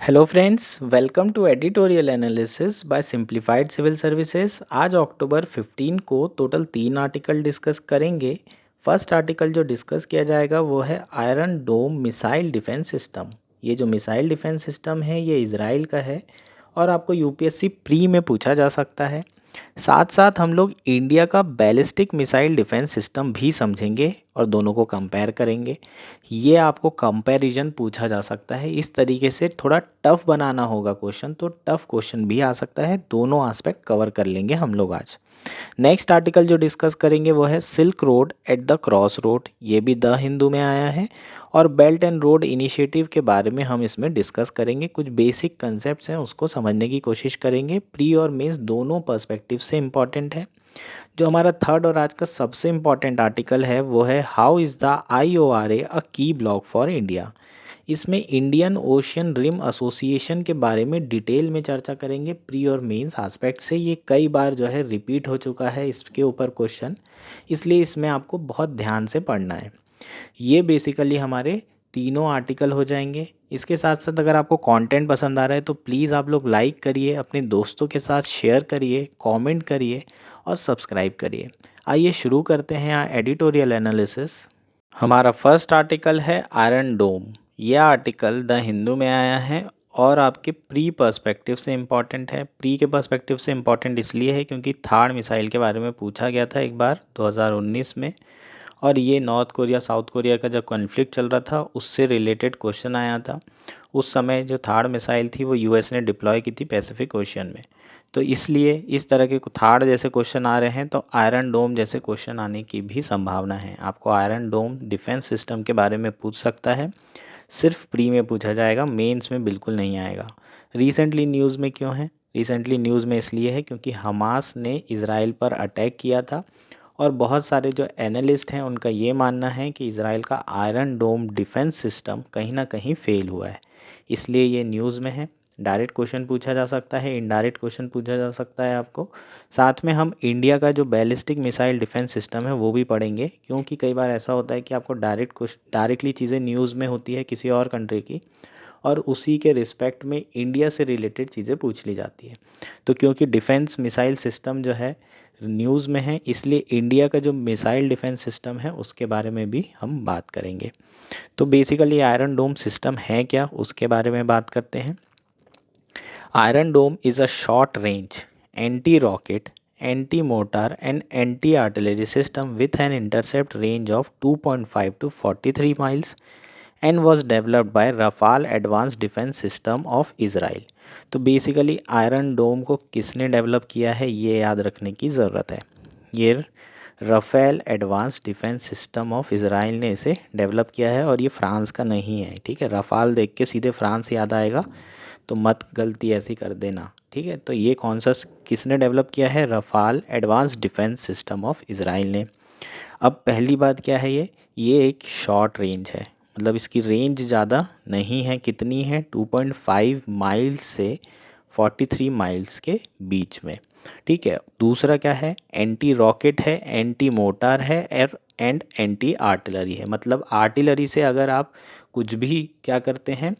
Hello friends, welcome to editorial analysis by simplified civil services. आज October 15 को total 3 article discuss करेंगे। First article जो discuss किया जाएगा वो है Iron Dome missile defence system. ये जो मिसाइल डिफेंस सिस्टम है ये इजराइल का है और आपको यूपीएससी प्री में पूछा जा सकता है। साथ साथ हम लोग इंडिया का बैलिस्टिक मिसाइल डिफेंस सिस्टम भी समझेंगे और दोनों को कंपेयर करेंगे। ये आपको कंपैरिजन पूछा जा सकता है। इस तरीके से थोड़ा टफ बनाना होगा क्वेश्चन, तो टफ क्वेश्चन भी आ सकता है। दोनों एस्पेक्ट कवर कर लेंगे हम लोग आज। नेक्स्ट आर्टिकल जो डिस्कस करेंगे वो है Silk Road at the cross road. ये भी द हिंदू में आया है और बेल्ट एंड रोड इनिशिएटिव के बारे में हम इसमें डिस्कस करेंगे। कुछ बेसिक कंसेप्ट्स हैं उसको समझने की कोशिश करेंगे। प्री और मेंस दोनों पर्सपेक्टिव से इम्पॉर्टेंट है। जो हमारा थर्ड और आज का सबसे इम्पॉर्टेंट आर्टिकल है वो है हाउ इज़ द IORA अ की ब्लॉक फॉर इंडिया। इसमें इंडियन ओशियन रिम एसोसिएशन के बारे में डिटेल में चर्चा करेंगे। प्री और मेंस एस्पेक्ट से ये कई बार जो है रिपीट हो चुका है इसके ऊपर क्वेश्चन, इसलिए इसमें आपको बहुत ध्यान से पढ़ना है। ये बेसिकली हमारे तीनों आर्टिकल हो जाएंगे। इसके साथ साथ अगर आपको कंटेंट पसंद आ रहा है तो प्लीज़ आप लोग लाइक करिए, अपने दोस्तों के साथ शेयर करिए, कमेंट करिए और सब्सक्राइब करिए। आइए शुरू करते हैं यहाँ एडिटोरियल एनालिसिस। हमारा फर्स्ट आर्टिकल है आयरन डोम। यह आर्टिकल द हिंदू में आया है और आपके प्री पर्सपेक्टिव से इम्पॉर्टेंट है। प्री के पर्सपेक्टिव से इम्पॉर्टेंट इसलिए है क्योंकि थाड़ मिसाइल के बारे में पूछा गया था एक बार 2019 में, और ये नॉर्थ कोरिया साउथ कोरिया का जब कॉन्फ्लिक्ट चल रहा था उससे रिलेटेड क्वेश्चन आया था। उस समय जो थाड़ मिसाइल थी वो यूएस ने डिप्लॉय की थी पैसिफिक ओशियन में। तो इसलिए इस तरह के थाड़ जैसे क्वेश्चन आ रहे हैं तो आयरन डोम जैसे क्वेश्चन आने की भी संभावना है। आपको आयरन डोम डिफेंस सिस्टम के बारे में पूछ सकता है, सिर्फ प्री में पूछा जाएगा, मेंस में बिल्कुल नहीं आएगा। रिसेंटली न्यूज़ में क्यों है? रिसेंटली न्यूज़ में इसलिए है क्योंकि हमास ने इज़राइल पर अटैक किया था और बहुत सारे जो एनालिस्ट हैं उनका ये मानना है कि इज़राइल का आयरन डोम डिफेंस सिस्टम कहीं ना कहीं फेल हुआ है, इसलिए ये न्यूज़ में है। डायरेक्ट क्वेश्चन पूछा जा सकता है, इनडायरेक्ट क्वेश्चन पूछा जा सकता है आपको। साथ में हम इंडिया का जो बैलिस्टिक मिसाइल डिफेंस सिस्टम है वो भी पढ़ेंगे, क्योंकि कई बार ऐसा होता है कि आपको डायरेक्टली चीज़ें न्यूज़ में होती है किसी और कंट्री की और उसी के रिस्पेक्ट में इंडिया से रिलेटेड चीज़ें पूछ ली जाती है। तो क्योंकि डिफेंस मिसाइल सिस्टम जो है न्यूज़ में है, इसलिए इंडिया का जो मिसाइल डिफेंस सिस्टम है उसके बारे में भी हम बात करेंगे। तो बेसिकली आयरन डोम सिस्टम है क्या उसके बारे में बात करते हैं। Iron Dome is a short range anti rocket, anti mortar and anti artillery system with an intercept range of 2.5 to 43 miles and was developed by Rafael advance defence system of Israel. तो basically Iron Dome को किसने develop किया है ये याद रखने की ज़रूरत है। ये Rafael advance defence system of Israel ने इसे डेवलप किया है और ये फ्रांस का नहीं है। ठीक है, रफाल देख के सीधे फ्रांस याद आएगा तो मत गलती ऐसी कर देना। ठीक है, तो ये कौन सा किसने डेवलप किया है? Rafale advance defence system of Israel ने। अब पहली बात क्या है, ये एक शॉर्ट रेंज है, मतलब इसकी रेंज ज़्यादा नहीं है। कितनी है? 2.5 माइल्स से 43 माइल्स के बीच में। ठीक है, दूसरा क्या है? एंटी रॉकेट है, एंटी मोटार है एंड एंटी आर्टिलरी है। मतलब आर्टिलरी से अगर आप कुछ भी क्या करते हैं,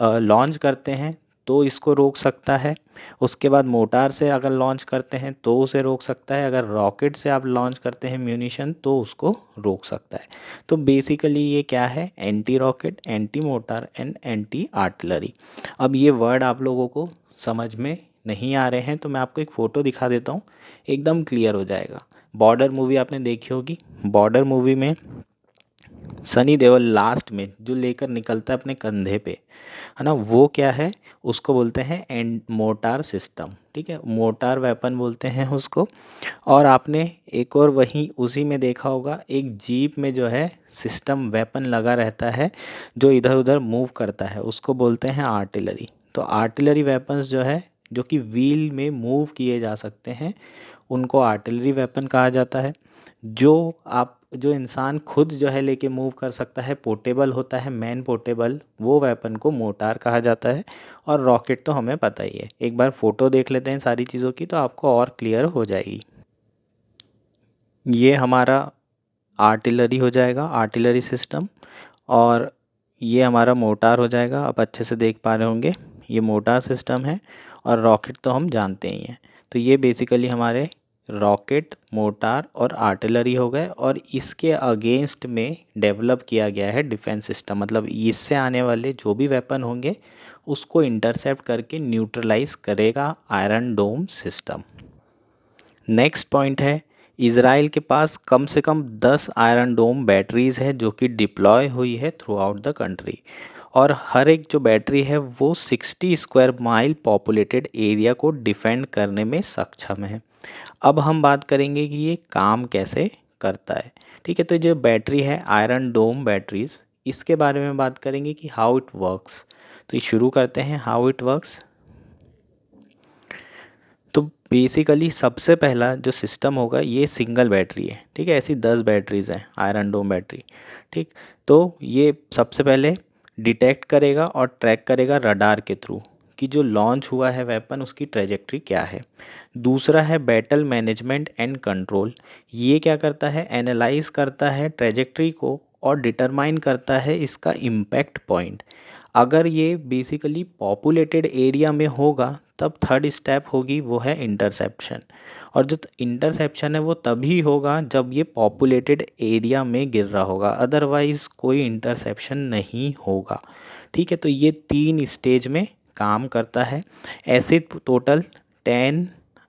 लॉन्च करते हैं तो इसको रोक सकता है। उसके बाद मोटार से अगर लॉन्च करते हैं तो उसे रोक सकता है। अगर रॉकेट से आप लॉन्च करते हैं म्यूनिशन तो उसको रोक सकता है। तो बेसिकली ये क्या है? Anti rocket, anti mortar and anti artillery. अब ये वर्ड आप लोगों को समझ में नहीं आ रहे हैं तो मैं आपको एक फ़ोटो दिखा देता हूँ, एकदम क्लियर हो जाएगा। बॉर्डर मूवी आपने देखी होगी। बॉर्डर मूवी में सनी देओल लास्ट में जो लेकर निकलता है अपने कंधे पे, है ना, वो क्या है? उसको बोलते हैं एंड मोटार सिस्टम। ठीक है, मोटार वेपन बोलते हैं उसको। और आपने एक और वहीं उसी में देखा होगा, एक जीप में जो है सिस्टम वेपन लगा रहता है जो इधर उधर मूव करता है, उसको बोलते हैं आर्टिलरी। तो आर्टिलरी वेपन्स जो है जो कि व्हील में मूव किए जा सकते हैं उनको आर्टिलरी वेपन कहा जाता है। जो इंसान खुद जो है लेके मूव कर सकता है, पोर्टेबल होता है, मैन पोर्टेबल, वो वेपन को मोटार कहा जाता है। और रॉकेट तो हमें पता ही है। एक बार फोटो देख लेते हैं सारी चीज़ों की तो आपको और क्लियर हो जाएगी। ये हमारा आर्टिलरी हो जाएगा, आर्टिलरी सिस्टम, और ये हमारा मोटार हो जाएगा। आप अच्छे से देख पा रहे होंगे, ये मोटार सिस्टम है, और रॉकेट तो हम जानते ही हैं। तो ये बेसिकली हमारे रॉकेट, मोटार और आर्टिलरी हो गए, और इसके अगेंस्ट में डेवलप किया गया है डिफेंस सिस्टम। मतलब इससे आने वाले जो भी वेपन होंगे उसको इंटरसेप्ट करके न्यूट्रलाइज करेगा आयरन डोम सिस्टम। नेक्स्ट पॉइंट है, इज़राइल के पास कम से कम 10 आयरन डोम बैटरीज है जो कि डिप्लॉय हुई है थ्रू आउट द कंट्री, और हर एक जो बैटरी है वो 60 स्क्वायर माइल पॉपुलेटेड एरिया को डिफेंड करने में सक्षम है। अब हम बात करेंगे कि ये काम कैसे करता है। ठीक है, तो जो बैटरी है आयरन डोम बैटरीज, इसके बारे में बात करेंगे कि हाउ इट वर्क्स। तो ये शुरू करते हैं हाउ इट वर्क्स। तो बेसिकली सबसे पहला जो सिस्टम होगा ये सिंगल बैटरी है। ठीक है, ऐसी 10 बैटरीज हैं आयरन डोम बैटरी। ठीक, तो ये सबसे पहले डिटेक्ट करेगा और ट्रैक करेगा रडार के थ्रू कि जो लॉन्च हुआ है वेपन उसकी ट्रेजेक्ट्री क्या है। दूसरा है बैटल मैनेजमेंट एंड कंट्रोल। ये क्या करता है, एनालाइज करता है ट्रेजेक्ट्री को और डिटरमाइन करता है इसका इम्पैक्ट पॉइंट। अगर ये बेसिकली पॉपुलेटेड एरिया में होगा तब थर्ड स्टेप होगी वो है इंटरसेप्शन, और जो इंटरसेप्शन है वो तभी होगा जब ये पॉपुलेटेड एरिया में गिर रहा होगा, अदरवाइज़ कोई इंटरसेप्शन नहीं होगा। ठीक है, तो ये 3 स्टेज में काम करता है। ऐसे टोटल 10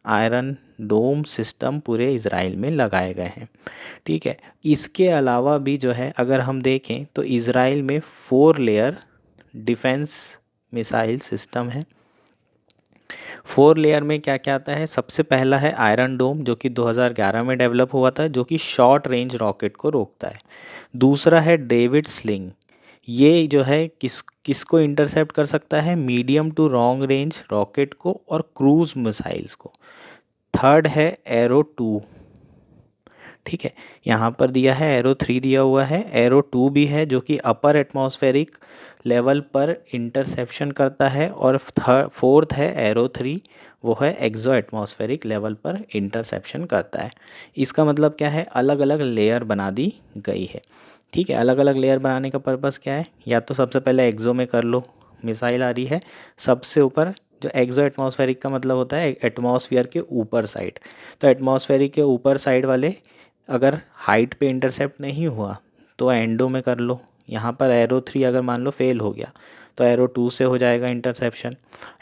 आयरन डोम सिस्टम पूरे इज़राइल में लगाए गए हैं। ठीक है, इसके अलावा भी जो है अगर हम देखें तो इज़राइल में 4 लेयर डिफेंस मिसाइल सिस्टम है। 4 लेयर में क्या क्या आता है, सबसे पहला है आयरन डोम जो कि 2011 में डेवलप हुआ था, जो कि शॉर्ट रेंज रॉकेट को रोकता है। दूसरा है डेविड स्लिंग, ये जो है किसको इंटरसेप्ट कर सकता है, medium to long range rocket को और क्रूज मिसाइल्स को। थर्ड है एरो 2। ठीक है, यहाँ पर दिया है एरो 3 दिया हुआ है, एरो 2 भी है जो कि अपर एटमॉस्फेरिक लेवल पर इंटरसेप्शन करता है, और फोर्थ है एरो 3, वो है एक्सो एटमॉस्फेरिक लेवल पर इंटरसेप्शन करता है। इसका मतलब क्या है, अलग अलग लेयर बना दी गई है। ठीक है, अलग अलग लेयर बनाने का पर्पज़ क्या है, या तो सबसे पहले एक्सो में कर लो, मिसाइल आ रही है सबसे ऊपर, जो एक्सो एटमॉस्फेरिक का मतलब होता है एटमॉस्फेयर के ऊपर साइड, तो एटमॉस्फेरिक के ऊपर साइड वाले अगर हाइट पे इंटरसेप्ट नहीं हुआ तो एंडो में कर लो। यहाँ पर एरो 3 अगर मान लो फेल हो गया तो एरो 2 से हो जाएगा इंटरसेप्शन।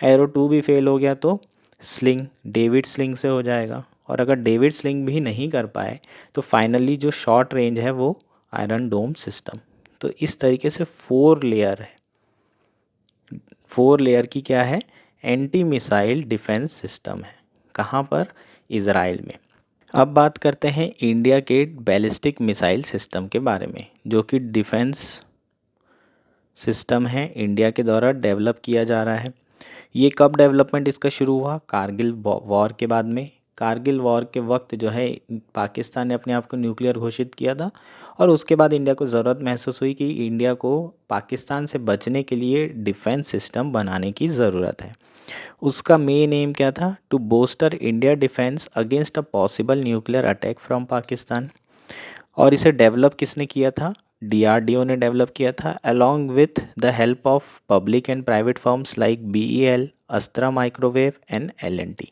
एरो 2 भी फेल हो गया तो स्लिंग, डेविड स्लिंग से हो जाएगा, और अगर डेविड स्लिंग भी नहीं कर पाए तो फाइनली जो शॉर्ट रेंज है वो आयरन डोम सिस्टम। तो इस तरीके से 4 लेयर है, 4 लेयर की क्या है, एंटी मिसाइल डिफेंस सिस्टम है। कहाँ पर, इज़राइल में। अब बात करते हैं इंडिया के बैलिस्टिक मिसाइल सिस्टम के बारे में, जो कि डिफेंस सिस्टम है, इंडिया के द्वारा डेवलप किया जा रहा है। ये कब डेवलपमेंट इसका शुरू हुआ, कारगिल वॉर के बाद में। कारगिल वॉर के वक्त जो है पाकिस्तान ने अपने आप को न्यूक्लियर घोषित किया था, और उसके बाद इंडिया को ज़रूरत महसूस हुई कि इंडिया को पाकिस्तान से बचने के लिए डिफेंस सिस्टम बनाने की ज़रूरत है। उसका मेन एम क्या था, to booster India defence against a possible nuclear attack from Pakistan. और इसे डेवलप किसने किया था, डीआरडीओ ने डेवलप किया था, along with the help of public and private firms like BEL, Astra microwave and LNT.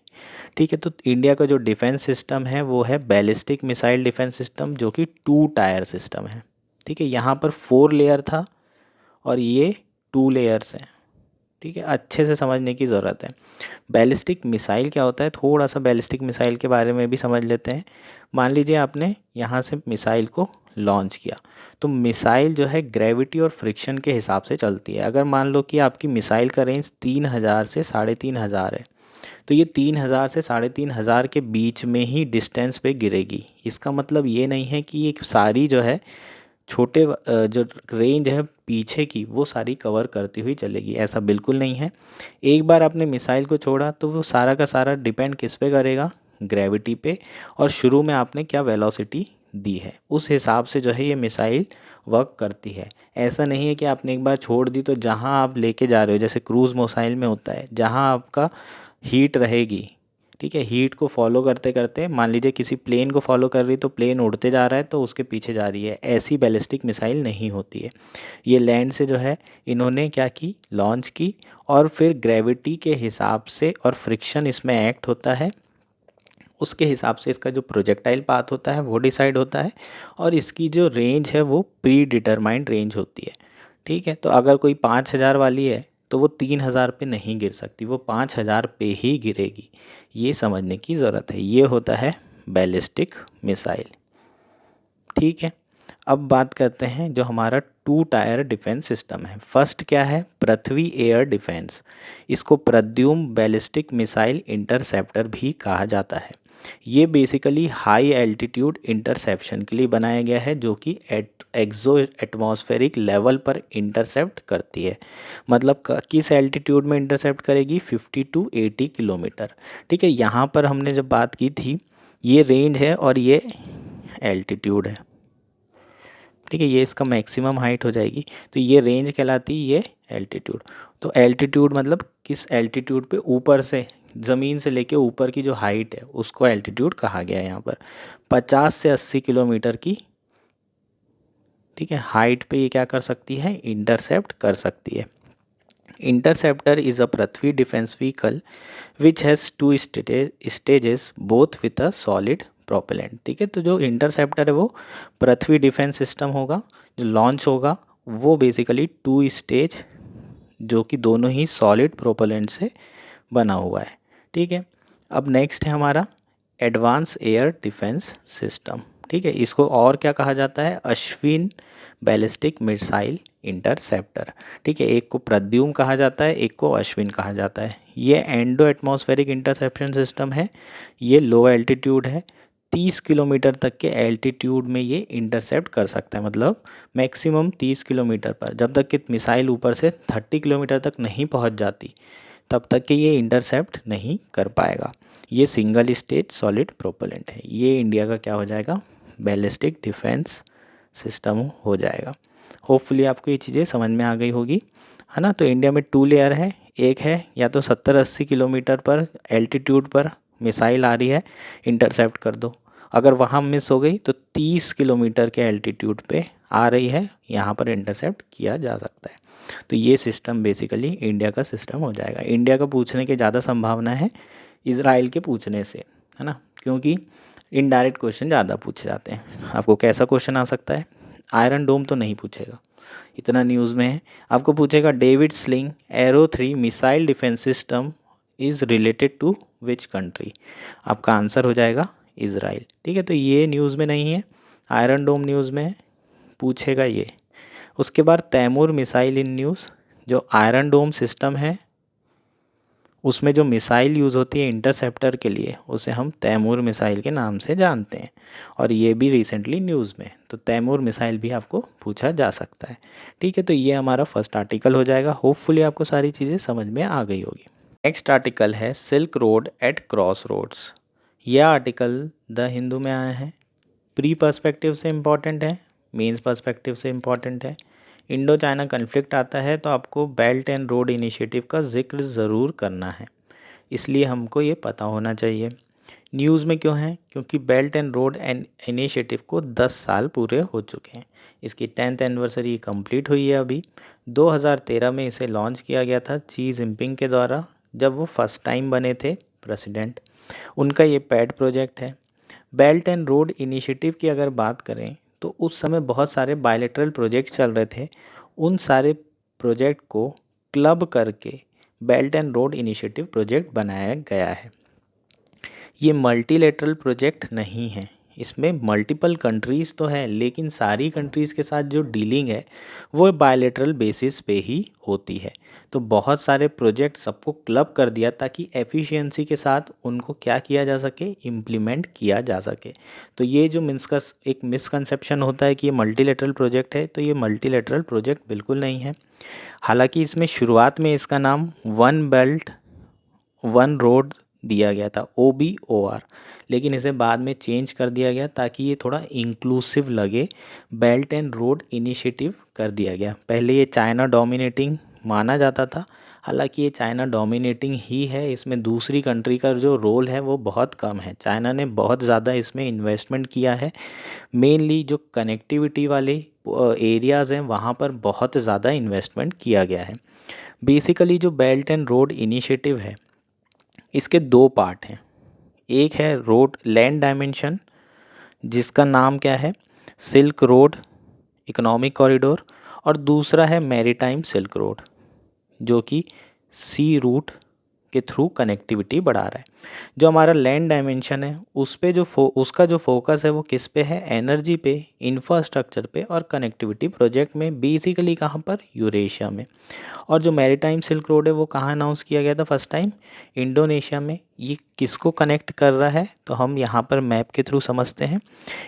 ठीक है, तो इंडिया का जो डिफेंस सिस्टम है वो है बैलिस्टिक मिसाइल डिफेंस सिस्टम, जो कि 2 टायर सिस्टम है। ठीक है, यहाँ पर 4 लेयर था और ये 2 लेयर्स हैं। ठीक है, अच्छे से समझने की ज़रूरत है। बैलिस्टिक मिसाइल क्या होता है, थोड़ा सा बैलिस्टिक मिसाइल के बारे में भी समझ लेते हैं। मान लीजिए आपने यहाँ से मिसाइल को लॉन्च किया, तो मिसाइल जो है ग्रेविटी और फ्रिक्शन के हिसाब से चलती है। अगर मान लो कि आपकी मिसाइल का रेंज 3000 से 3500 है, तो ये 3000 से 3500 के बीच में ही डिस्टेंस पे गिरेगी। इसका मतलब ये नहीं है कि ये सारी जो है छोटे जो रेंज है पीछे की वो सारी कवर करती हुई चलेगी, ऐसा बिल्कुल नहीं है। एक बार आपने मिसाइल को छोड़ा तो वो सारा का सारा डिपेंड किस पे करेगा, ग्रेविटी पे, और शुरू में आपने क्या वेलोसिटी दी है उस हिसाब से जो है ये मिसाइल वर्क करती है। ऐसा नहीं है कि आपने एक बार छोड़ दी तो जहाँ आप लेके जा रहे हो, जैसे क्रूज़ मिसाइल में होता है, जहाँ आपका हीट रहेगी, ठीक है, हीट को फॉलो करते करते, मान लीजिए किसी प्लेन को फॉलो कर रही तो प्लेन उड़ते जा रहा है तो उसके पीछे जा रही है, ऐसी बैलिस्टिक मिसाइल नहीं होती है। ये लैंड से जो है इन्होंने क्या की, लॉन्च की, और फिर ग्रेविटी के हिसाब से और फ्रिक्शन इसमें एक्ट होता है, उसके हिसाब से इसका जो प्रोजेक्टाइल पाथ होता है वो डिसाइड होता है, और इसकी जो रेंज है वो प्री डिटरमाइंड रेंज होती है। ठीक है, तो अगर कोई 5,000 वाली है तो वो 3,000 पे नहीं गिर सकती, वो 5,000 पे ही गिरेगी। ये समझने की ज़रूरत है। ये होता है बैलिस्टिक मिसाइल। ठीक है, अब बात करते हैं जो हमारा 2 टायर डिफेंस सिस्टम है। फर्स्ट क्या है, पृथ्वी एयर डिफेंस। इसको प्रद्युम्न बैलिस्टिक मिसाइल इंटरसेप्टर भी कहा जाता है। ये बेसिकली हाई एल्टीट्यूड इंटरसेप्शन के लिए बनाया गया है, जो कि एक्सो एटमॉस्फेरिक लेवल पर इंटरसेप्ट करती है। मतलब किस एल्टीट्यूड में इंटरसेप्ट करेगी, 50 टू 80 किलोमीटर। ठीक है, यहाँ पर हमने जब बात की थी, ये रेंज है और ये एल्टीट्यूड है। ठीक है, ये इसका मैक्सिमम हाइट हो जाएगी, तो ये रेंज कहलाती है, ये एल्टीट्यूड। तो एल्टीट्यूड मतलब किस एल्टीट्यूड पे ऊपर से, ज़मीन से लेके ऊपर की जो हाइट है उसको एल्टीट्यूड कहा गया है यहाँ पर। 50 से 80 किलोमीटर की, ठीक है, हाइट पे ये क्या कर सकती है, इंटरसेप्ट कर सकती है। Interceptor is a Prithvi defence vehicle which has 2 stages both with a solid propellant. ठीक है, तो जो इंटरसेप्टर है वो पृथ्वी डिफेंस सिस्टम होगा, जो लॉन्च होगा वो बेसिकली 2 स्टेज, जो कि दोनों ही सॉलिड प्रोपेलेंट से बना हुआ है। ठीक है, अब नेक्स्ट है हमारा एडवांस एयर डिफेंस सिस्टम। ठीक है, इसको और क्या कहा जाता है, अश्विन बैलिस्टिक मिसाइल इंटरसेप्टर। ठीक है, एक को प्रद्युम्न कहा जाता है, एक को अश्विन कहा जाता है। ये एंडो एटमॉस्फेरिक इंटरसेप्शन सिस्टम है। ये लो एल्टीट्यूड है, 30 किलोमीटर तक के एल्टीट्यूड में ये इंटरसेप्ट कर सकता है। मतलब मैक्सिमम 30 किलोमीटर पर, जब तक कि मिसाइल ऊपर से 30 किलोमीटर तक नहीं पहुंच जाती तब तक कि ये इंटरसेप्ट नहीं कर पाएगा। ये सिंगल स्टेज सॉलिड प्रोपेलेंट है। ये इंडिया का क्या हो जाएगा, बैलिस्टिक डिफेंस सिस्टम हो जाएगा। होपफुली आपको ये चीज़ें समझ में आ गई होगी, है ना। तो इंडिया में 2 लेयर है। एक है या तो 70-80 किलोमीटर पर एल्टीट्यूड पर मिसाइल आ रही है, इंटरसेप्ट कर दो। अगर वहाँ मिस हो गई तो 30 किलोमीटर के एल्टीट्यूड पे आ रही है, यहाँ पर इंटरसेप्ट किया जा सकता है। तो ये सिस्टम बेसिकली इंडिया का सिस्टम हो जाएगा। इंडिया का पूछने की ज़्यादा संभावना है इजराइल के पूछने से, है ना, क्योंकि इनडायरेक्ट क्वेश्चन ज़्यादा पूछे जाते हैं। आपको कैसा क्वेश्चन आ सकता है, आयरन डोम तो नहीं पूछेगा, इतना न्यूज़ में है। आपको पूछेगा David Sling Arrow 3 missile defence system is related to which country. आपका आंसर हो जाएगा इजराइल। ठीक है, तो ये न्यूज़ में नहीं है, आयरन डोम न्यूज़ में है, पूछेगा ये। उसके बाद तैमूर मिसाइल इन न्यूज़, जो आयरन डोम सिस्टम है उसमें जो मिसाइल यूज़ होती है इंटरसेप्टर के लिए, उसे हम तैमूर मिसाइल के नाम से जानते हैं, और ये भी रिसेंटली न्यूज़ में। तो तैमूर मिसाइल भी आपको पूछा जा सकता है। ठीक है, तो ये हमारा फर्स्ट आर्टिकल हो जाएगा। होपफुली आपको सारी चीज़ें समझ में आ गई होगी। नेक्स्ट आर्टिकल है Silk Road at crossroads. यह आर्टिकल द हिंदू में आया है। प्री पर्सपेक्टिव से इम्पॉर्टेंट है, मेंस पर्सपेक्टिव से इम्पॉर्टेंट है। इंडो चाइना कन्फ्लिक्ट आता है तो आपको बेल्ट एंड रोड इनिशिएटिव का जिक्र ज़रूर करना है, इसलिए हमको ये पता होना चाहिए। न्यूज़ में क्यों है, क्योंकि बेल्ट एंड रोड इनिशिएटिव को 10 साल पूरे हो चुके हैं। इसकी 10th एनिवर्सरी कंप्लीट हुई है अभी। 2013 में इसे लॉन्च किया गया था शी जिनपिंग के द्वारा, जब वो फर्स्ट टाइम बने थे प्रेसिडेंट। उनका ये पेड प्रोजेक्ट है। बेल्ट एंड रोड इनिशिएटिव की अगर बात करें तो उस समय बहुत सारे बायलैटरल प्रोजेक्ट चल रहे थे। उन सारे प्रोजेक्ट को क्लब करके belt and road initiative project बनाया गया है। ये मल्टीलेटरल प्रोजेक्ट नहीं है, इसमें मल्टीपल कंट्रीज़ तो हैं, लेकिन सारी कंट्रीज़ के साथ जो डीलिंग है वो बायलैटरल बेसिस पे ही होती है। तो बहुत सारे प्रोजेक्ट सबको क्लब कर दिया ताकि एफिशिएंसी के साथ उनको क्या किया जा सके, इम्प्लीमेंट किया जा सके। तो ये जो एक मिसकंसेप्शन होता है कि ये मल्टीलेटरल प्रोजेक्ट है, तो ये मल्टीलेटरल प्रोजेक्ट बिल्कुल नहीं है। हालांकि इसमें शुरुआत में इसका नाम वन बेल्ट वन रोड दिया गया था, OBOR, लेकिन इसे बाद में चेंज कर दिया गया ताकि ये थोड़ा इंक्लूसिव लगे। बेल्ट एंड रोड इनिशिएटिव कर दिया गया। पहले ये चाइना डोमिनेटिंग माना जाता था, हालांकि ये चाइना डोमिनेटिंग ही है, इसमें दूसरी कंट्री का जो रोल है वो बहुत कम है। चाइना ने बहुत ज़्यादा इसमें इन्वेस्टमेंट किया है, मेनली जो कनेक्टिविटी वाले एरियाज़ हैं वहाँ पर बहुत ज़्यादा इन्वेस्टमेंट किया गया है। बेसिकली जो बेल्ट एंड रोड इनिशिएटिव है इसके दो पार्ट हैं। एक है रोड लैंड डायमेंशन, जिसका नाम क्या है, सिल्क रोड इकोनॉमिक कॉरिडोर, और दूसरा है मैरीटाइम सिल्क रोड, जो कि सी रूट के थ्रू कनेक्टिविटी बढ़ा रहा है। जो हमारा लैंड डायमेंशन है उस पे जो उसका जो फोकस है वो किस पे है, एनर्जी पे, इंफ्रास्ट्रक्चर पे और कनेक्टिविटी प्रोजेक्ट में, बेसिकली कहाँ पर, यूरेशिया में। और जो मैरीटाइम सिल्क रोड है वो कहाँ अनाउंस किया गया था फर्स्ट टाइम, इंडोनेशिया में। ये किसको कनेक्ट कर रहा है तो हम यहाँ पर मैप के थ्रू समझते हैं।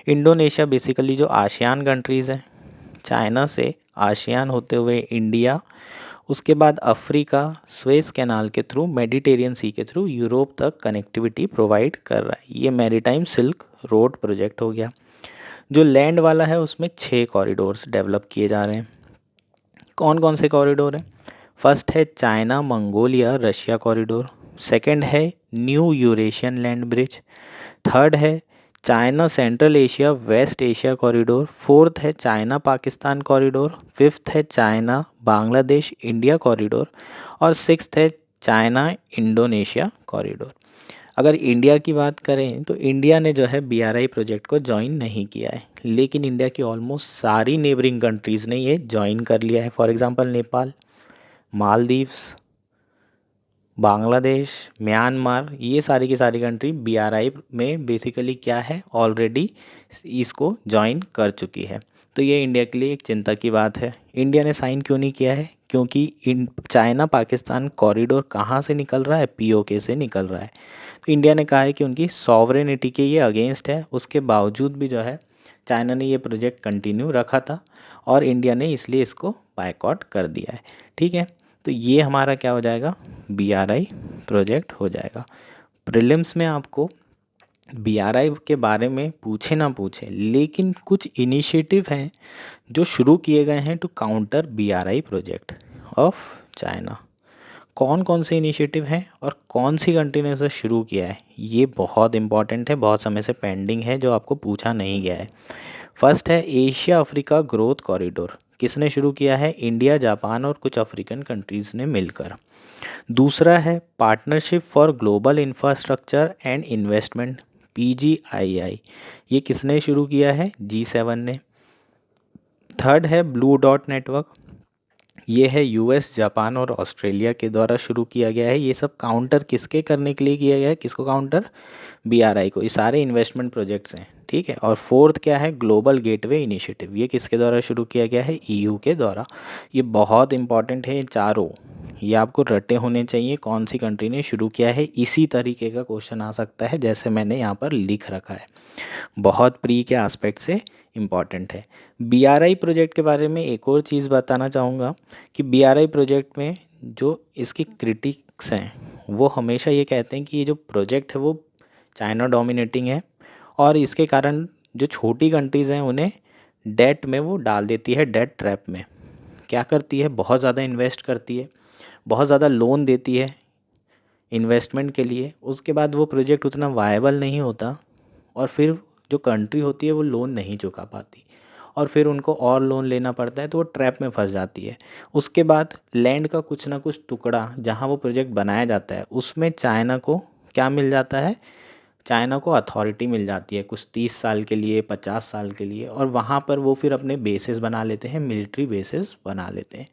इंडोनेशिया बेसिकली जो आसियान कंट्रीज़ हैं, चाइना से आसियान होते हुए इंडिया, उसके बाद अफ्रीका, स्वेज कैनाल के थ्रू, मेडिटेरियन सी के थ्रू यूरोप तक कनेक्टिविटी प्रोवाइड कर रहा है। ये मैरीटाइम सिल्क रोड प्रोजेक्ट हो गया। जो लैंड वाला है उसमें 6 कॉरिडोर्स डेवलप किए जा रहे हैं। कौन कौन से कॉरिडोर हैं? फर्स्ट है China Mongolia Russia corridor, second है new Eurasian land bridge, third है China Central Asia West Asia corridor, fourth है चाइना पाकिस्तान कॉरिडोर, फिफ्थ है चाइना बांग्लादेश इंडिया कॉरिडोर, और सिक्स्थ है चाइना इंडोनेशिया कॉरिडोर। अगर इंडिया की बात करें तो इंडिया ने जो है BRI प्रोजेक्ट को ज्वाइन नहीं किया है, लेकिन इंडिया की ऑलमोस्ट सारी नेबरिंग कंट्रीज़ ने ये ज्वाइन कर लिया है। For example Nepal, Maldives, Bangladesh, Myanmar, ये सारी की सारी कंट्री BRI में बेसिकली क्या है, ऑलरेडी इसको ज्वाइन कर चुकी है। तो ये इंडिया के लिए एक चिंता की बात है। इंडिया ने साइन क्यों नहीं किया है? क्योंकि चाइना पाकिस्तान कॉरिडोर कहाँ से निकल रहा है, POK से निकल रहा है। तो इंडिया ने कहा है कि उनकी सॉवरेनिटी के ये अगेंस्ट है। उसके बावजूद भी जो है चाइना ने ये प्रोजेक्ट कंटिन्यू रखा था और इंडिया ने इसलिए इसको बायकॉट कर दिया है। ठीक है, तो ये हमारा क्या हो जाएगा, BRI प्रोजेक्ट हो जाएगा। प्रीलिम्स में आपको BRI के बारे में पूछे ना पूछे, लेकिन कुछ इनिशिएटिव हैं जो शुरू किए गए हैं to counter BRI project of China. कौन कौन से इनिशिएटिव हैं और कौन सी कंट्री ने इसे शुरू किया है, ये बहुत इंपॉर्टेंट है, बहुत समय से पेंडिंग है, जो आपको पूछा नहीं गया है। फर्स्ट है एशिया अफ्रीका ग्रोथ कॉरिडोर। किसने शुरू किया है? इंडिया, जापान और कुछ अफ्रीकन कंट्रीज़ ने मिलकर। दूसरा है partnership for global infrastructure and investment, PGII। ये किसने शुरू किया है? G7 ने। थर्ड है ब्लू डॉट नेटवर्क। ये है US, जापान और ऑस्ट्रेलिया के द्वारा शुरू किया गया है। ये सब काउंटर किसके करने के लिए किया गया है? किसको काउंटर? BRI को। ये सारे इन्वेस्टमेंट प्रोजेक्ट्स हैं, ठीक है। और फोर्थ क्या है? Global gateway initiative. ये किसके द्वारा शुरू किया गया है? EU के द्वारा। ये बहुत इंपॉर्टेंट है चारों, ये आपको रटे होने चाहिए कौन सी कंट्री ने शुरू किया है। इसी तरीके का क्वेश्चन आ सकता है जैसे मैंने यहाँ पर लिख रखा है, बहुत प्री के एस्पेक्ट से इम्पॉर्टेंट है। BRI प्रोजेक्ट के बारे में एक और चीज़ बताना चाहूँगा कि BRI प्रोजेक्ट में जो इसके क्रिटिक्स हैं वो हमेशा ये कहते हैं कि ये जो प्रोजेक्ट है वो चाइना डोमिनेटिंग है और इसके कारण जो छोटी कंट्रीज़ हैं उन्हें डेट में वो डाल देती है, डेट ट्रैप में। क्या करती है? बहुत ज़्यादा इन्वेस्ट करती है, बहुत ज़्यादा लोन देती है इन्वेस्टमेंट के लिए, उसके बाद वो प्रोजेक्ट उतना वायबल नहीं होता और फिर जो कंट्री होती है वो लोन नहीं चुका पाती और फिर उनको और लोन लेना पड़ता है, तो वो ट्रैप में फंस जाती है। उसके बाद लैंड का कुछ ना कुछ टुकड़ा जहाँ वो प्रोजेक्ट बनाया जाता है उसमें चाइना को क्या मिल जाता है? चाइना को अथॉरिटी मिल जाती है कुछ 30 साल के लिए, 50 साल के लिए, और वहाँ पर वो फिर अपने बेसेस बना लेते हैं, मिलिट्री बेसेस बना लेते हैं।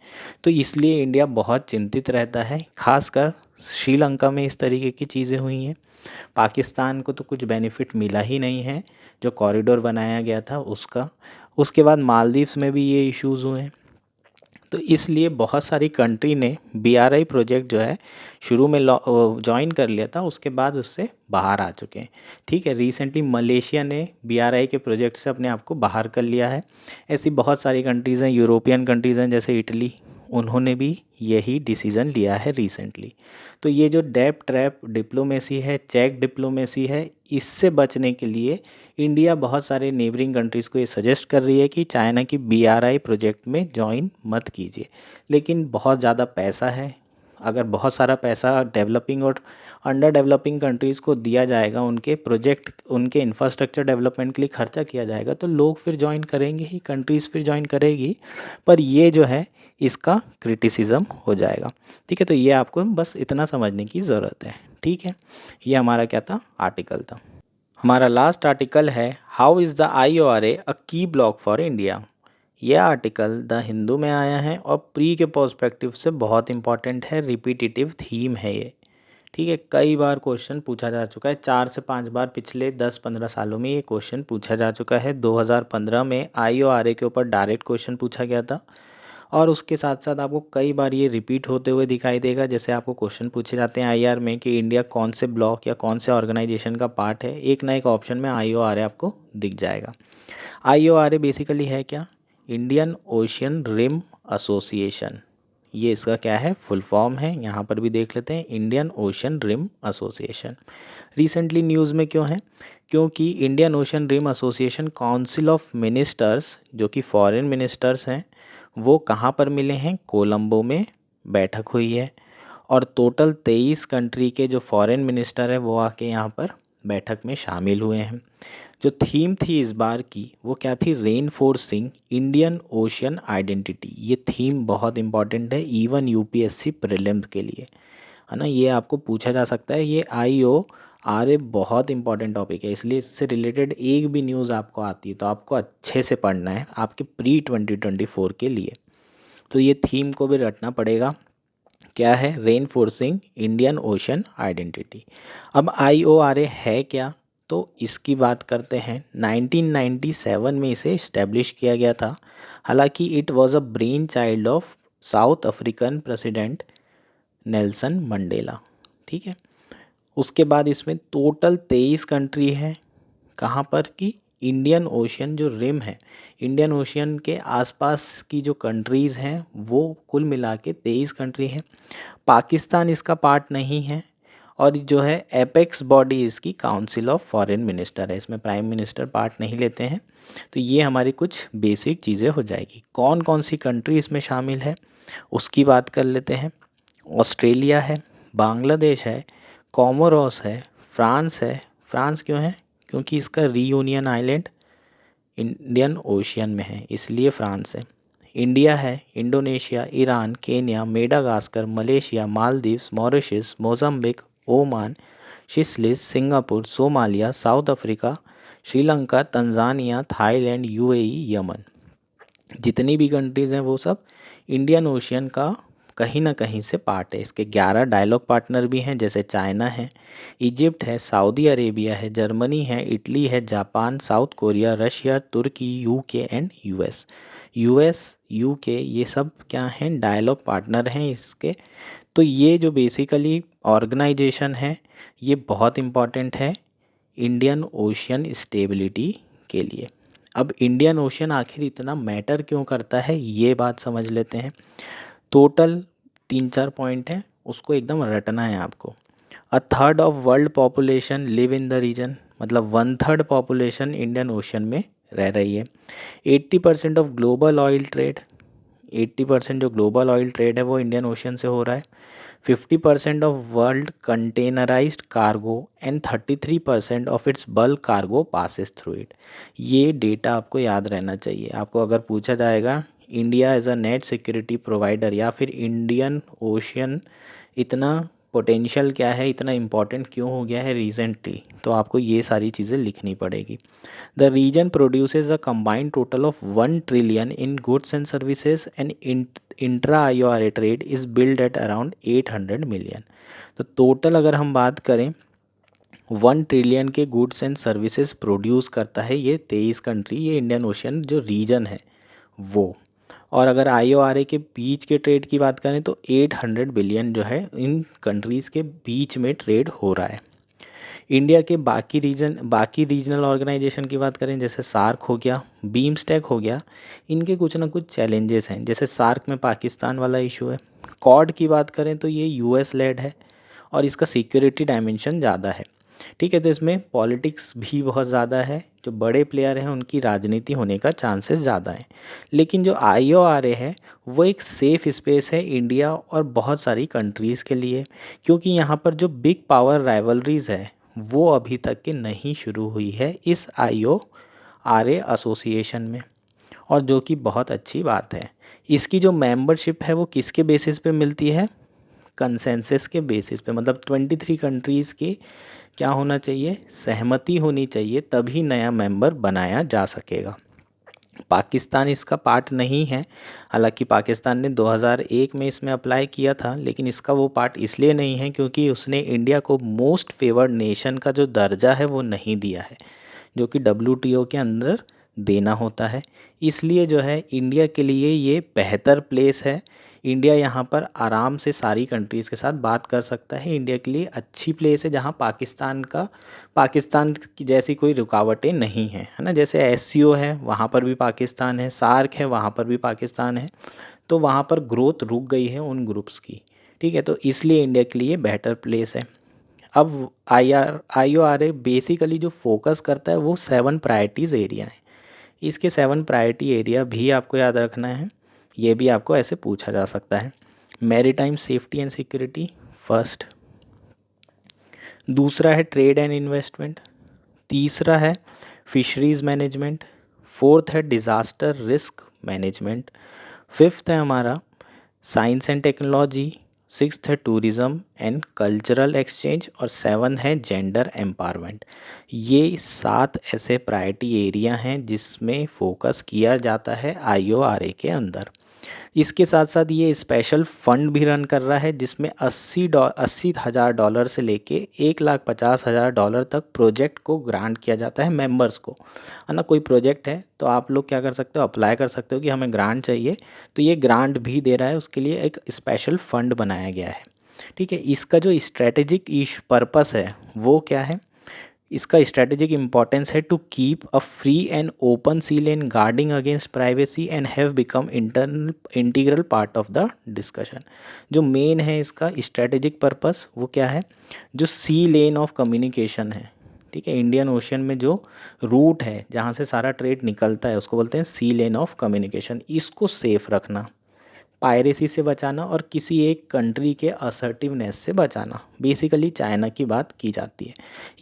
तो इसलिए इंडिया बहुत चिंतित रहता है, खासकर श्रीलंका में इस तरीके की चीज़ें हुई हैं। पाकिस्तान को तो कुछ बेनिफिट मिला ही नहीं है जो कॉरिडोर बनाया गया था उसका। उसके बाद मालदीव्स में भी ये इश्यूज़ हुए हैं। तो इसलिए बहुत सारी कंट्री ने BRI प्रोजेक्ट जो है शुरू में ज्वाइन कर लिया था, उसके बाद उससे बाहर आ चुके हैं। ठीक है, रिसेंटली मलेशिया ने BRI के प्रोजेक्ट से अपने आप को बाहर कर लिया है। ऐसी बहुत सारी कंट्रीज़ हैं, यूरोपियन कंट्रीज़ हैं जैसे इटली, उन्होंने भी यही डिसीज़न लिया है रिसेंटली। तो ये जो डेट ट्रैप डिप्लोमेसी है, चेक डिप्लोमेसी है, इससे बचने के लिए इंडिया बहुत सारे नेबरिंग कंट्रीज़ को ये सजेस्ट कर रही है कि चाइना की BRI प्रोजेक्ट में ज्वाइन मत कीजिए। लेकिन बहुत ज़्यादा पैसा है, अगर बहुत सारा पैसा डेवलपिंग और अंडर डेवलपिंग कंट्रीज़ को दिया जाएगा, उनके प्रोजेक्ट, उनके इंफ्रास्ट्रक्चर डेवलपमेंट के लिए खर्चा किया जाएगा, तो लोग फिर ज्वाइन करेंगे ही, कंट्रीज़ फिर ज्वाइन करेगी। पर ये जो है इसका क्रिटिसिज्म हो जाएगा। ठीक है, तो ये आपको बस इतना समझने की ज़रूरत है। ठीक है, ये हमारा क्या था, आर्टिकल था। हमारा लास्ट आर्टिकल है हाउ इज़ द IORA अ की ब्लॉक फॉर इंडिया। यह आर्टिकल द हिंदू में आया है और प्री के पर्सपेक्टिव से बहुत इंपॉर्टेंट है, रिपीटिटिव थीम है ये। ठीक है, कई बार क्वेश्चन पूछा जा चुका है, 4 से 5 बार पिछले 10-15 सालों में ये क्वेश्चन पूछा जा चुका है। 2015 में IORA के ऊपर डायरेक्ट क्वेश्चन पूछा गया था और उसके साथ साथ आपको कई बार ये रिपीट होते हुए दिखाई देगा। जैसे आपको क्वेश्चन पूछे जाते हैं IR में कि इंडिया कौन से ब्लॉक या कौन से ऑर्गेनाइजेशन का पार्ट है, एक ना एक ऑप्शन में IORA आपको दिख जाएगा। IORA बेसिकली है क्या, इंडियन ओशियन रिम एसोसिएशन। ये इसका क्या है, फुल फॉर्म है, यहाँ पर भी देख लेते हैं, Indian Ocean Rim Association. Recently news में क्यों है, क्योंकि Indian Ocean Rim Association Council of Ministers, जो कि फॉरेन मिनिस्टर्स हैं, वो कहाँ पर मिले हैं, कोलंबो में बैठक हुई है और टोटल 23 कंट्री के जो फॉरेन मिनिस्टर है वो आके यहाँ पर बैठक में शामिल हुए हैं। जो थीम थी इस बार की वो क्या थी, रेनफोर्सिंग इंडियन ओशियन आइडेंटिटी। ये थीम बहुत इंपॉर्टेंट है इवन UPSC प्रीलिम्स के लिए, है ना, ये आपको पूछा जा सकता है। ये IORA बहुत इंपॉर्टेंट टॉपिक है, इसलिए इससे रिलेटेड एक भी न्यूज़ आपको आती है तो आपको अच्छे से पढ़ना है आपके प्री 2024 के लिए। तो ये थीम को भी रटना पड़ेगा, क्या है, रेनफोर्सिंग इंडियन ओशन आइडेंटिटी। अब IORA है क्या, तो इसकी बात करते हैं। 1997 में इसे इस्टेब्लिश किया गया था। हालांकि it was a brain child of south African president Nelson Mandela. ठीक है, उसके बाद इसमें टोटल 23 कंट्री है, कहाँ पर कि इंडियन ओशियन जो रिम है, इंडियन ओशियन के आसपास की जो कंट्रीज़ हैं वो कुल मिला के 23 कंट्री हैं। पाकिस्तान इसका पार्ट नहीं है और जो है एपेक्स बॉडी इसकी काउंसिल ऑफ फॉरेन मिनिस्टर है, इसमें प्राइम मिनिस्टर पार्ट नहीं लेते हैं। तो ये हमारी कुछ बेसिक चीज़ें हो जाएगी। कौन कौन सी कंट्री इसमें शामिल है उसकी बात कर लेते हैं। ऑस्ट्रेलिया है, बांग्लादेश है, कोमोरोस है, फ्रांस है। फ्रांस क्यों है, क्योंकि इसका रीयूनियन आइलैंड इंडियन ओशियन में है, इसलिए फ्रांस है। इंडिया है, Indonesia, Iran, Kenya, Madagascar, Malaysia, Maldives, Mauritius, Mozambique, Oman, Seychelles, Singapore, Somalia, South Africa, Sri Lanka, Tanzania, Thailand, UAE, Yemen. जितनी भी कंट्रीज़ हैं वो सब इंडियन ओशियन का कहीं ना कहीं से पार्ट है। इसके 11 डायलॉग पार्टनर भी हैं, जैसे चाइना है, इजिप्ट है, सऊदी अरेबिया है, जर्मनी है, इटली है, जापान, साउथ कोरिया, रशिया, तुर्की, UK एंड US, UK, ये सब क्या हैं, डायलॉग पार्टनर हैं इसके। तो ये जो बेसिकली ऑर्गेनाइजेशन है ये बहुत इम्पॉर्टेंट है इंडियन ओशियन स्टेबिलिटी के लिए। अब इंडियन ओशियन आखिर इतना मैटर क्यों करता है ये बात समझ लेते हैं। टोटल 3-4 पॉइंट हैं, उसको एकदम रटना है आपको। A third of world population live in the region, मतलब 1/3 पॉपुलेशन इंडियन ओशियन में रह रही है। 80% ऑफ ग्लोबल ऑयल ट्रेड, 80% जो ग्लोबल ऑयल ट्रेड है वो इंडियन ओशियन से हो रहा है। 50% of world containerised cargo and 33% of its bulk cargo passes through it. ये डेटा आपको याद रहना चाहिए। आपको अगर पूछा जाएगा India as a net security provider या फिर इंडियन ओशियन इतना पोटेंशियल क्या है, इतना इम्पोर्टेंट क्यों हो गया है रिसेंटली, तो आपको ये सारी चीज़ें लिखनी पड़ेगी। The region produces a combined total of 1 trillion in goods and services and intra IORA trade is build at around 800 million. तो टोटल अगर हम बात करें 1 ट्रिलियन के गुड्स एंड सर्विसेज प्रोड्यूस करता है ये 23 कंट्री, ये इंडियन ओशियन जो रीजन है वो। और अगर IORA के बीच के ट्रेड की बात करें तो 800 बिलियन जो है इन कंट्रीज़ के बीच में ट्रेड हो रहा है। इंडिया के बाकी रीजनल ऑर्गेनाइजेशन की बात करें, जैसे सार्क हो गया, बीमस्टेक हो गया, इनके कुछ ना कुछ चैलेंजेस हैं। जैसे सार्क में पाकिस्तान वाला इशू है। क्वाड की बात करें तो ये US लेड है और इसका सिक्योरिटी डायमेंशन ज़्यादा है। ठीक है, तो इसमें पॉलिटिक्स भी बहुत ज़्यादा है, जो बड़े प्लेयर हैं उनकी राजनीति होने का चांसेस ज़्यादा हैं। लेकिन जो IORA है वो एक सेफ़ स्पेस है इंडिया और बहुत सारी कंट्रीज़ के लिए, क्योंकि यहाँ पर जो बिग पावर राइवलरीज़ है वो अभी तक के नहीं शुरू हुई है इस IORA एसोसिएशन में, और जो कि बहुत अच्छी बात है। इसकी जो मेंबरशिप है वो किसके बेसिस पे मिलती है? कंसेंसस के बेसिस पे, मतलब 23 कंट्रीज़ की क्या होना चाहिए? सहमति होनी चाहिए, तभी नया मेंबर बनाया जा सकेगा। पाकिस्तान इसका पार्ट नहीं है, हालांकि पाकिस्तान ने 2001 में इसमें अप्लाई किया था, लेकिन इसका वो पार्ट इसलिए नहीं है क्योंकि उसने इंडिया को मोस्ट फेवर्ड नेशन का जो दर्जा है वो नहीं दिया है, जो कि WTO के अंदर देना होता है। इसलिए जो है इंडिया के लिए ये बेहतर प्लेस है। इंडिया यहाँ पर आराम से सारी कंट्रीज़ के साथ बात कर सकता है। इंडिया के लिए अच्छी प्लेस है जहाँ पाकिस्तान की जैसी कोई रुकावटें नहीं हैं, है ना। जैसे SCO है वहाँ पर भी पाकिस्तान है, सार्क है वहाँ पर भी पाकिस्तान है, तो वहाँ पर ग्रोथ रुक गई है उन ग्रुप्स की, ठीक है। तो इसलिए इंडिया के लिए बेहतर प्लेस है। अब IORA बेसिकली जो फोकस करता है वो 7 प्रायोरिटीज़ एरिया है। इसके 7 प्रायोरिटी एरिया भी आपको याद रखना है, ये भी आपको ऐसे पूछा जा सकता है। Maritime safety and security first, दूसरा है ट्रेड एंड इन्वेस्टमेंट, तीसरा है फिशरीज़ मैनेजमेंट, फोर्थ है डिज़ास्टर रिस्क मैनेजमेंट, फिफ्थ है हमारा साइंस एंड टेक्नोलॉजी, सिक्स्थ है टूरिज़्म एंड कल्चरल एक्सचेंज, और 7 है जेंडर एम्पावरमेंट। ये 7 ऐसे प्रायोरिटी एरिया हैं जिसमें फोकस किया जाता है IORA के अंदर। इसके साथ साथ ये स्पेशल फंड भी रन कर रहा है जिसमें $80,000 से लेके $1,50,000 तक प्रोजेक्ट को ग्रांट किया जाता है मेंबर्स को, है ना। कोई प्रोजेक्ट है तो आप लोग क्या कर सकते हो, अप्लाई कर सकते हो कि हमें ग्रांट चाहिए, तो ये ग्रांट भी दे रहा है, उसके लिए एक स्पेशल फंड बनाया गया है, ठीक है। इसका जो स्ट्रेटेजिक पर्पस है वो क्या है? इसका स्ट्रेटेजिक इंपॉर्टेंस है to keep a free and open sea lane guarding against privacy and have become integral part of the discussion. जो मेन है इसका स्ट्रेटेजिक पर्पस वो क्या है? जो सी लेन ऑफ कम्युनिकेशन है, ठीक है, इंडियन ओशन में जो रूट है जहाँ से सारा ट्रेड निकलता है उसको बोलते हैं सी लेन ऑफ कम्युनिकेशन। इसको सेफ रखना, पायरेसी से बचाना, और किसी एक कंट्री के असर्टिवनेस से बचाना, बेसिकली चाइना की बात की जाती है।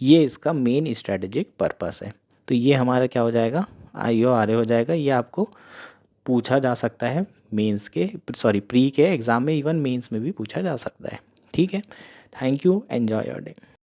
ये इसका मेन स्ट्रेटेजिक पर्पस है। तो ये हमारा क्या हो जाएगा? IORA हो जाएगा। ये आपको पूछा जा सकता है मेंस के, सॉरी प्री के एग्ज़ाम में, इवन मेंस में भी पूछा जा सकता है, ठीक है। Thank you, enjoy your day.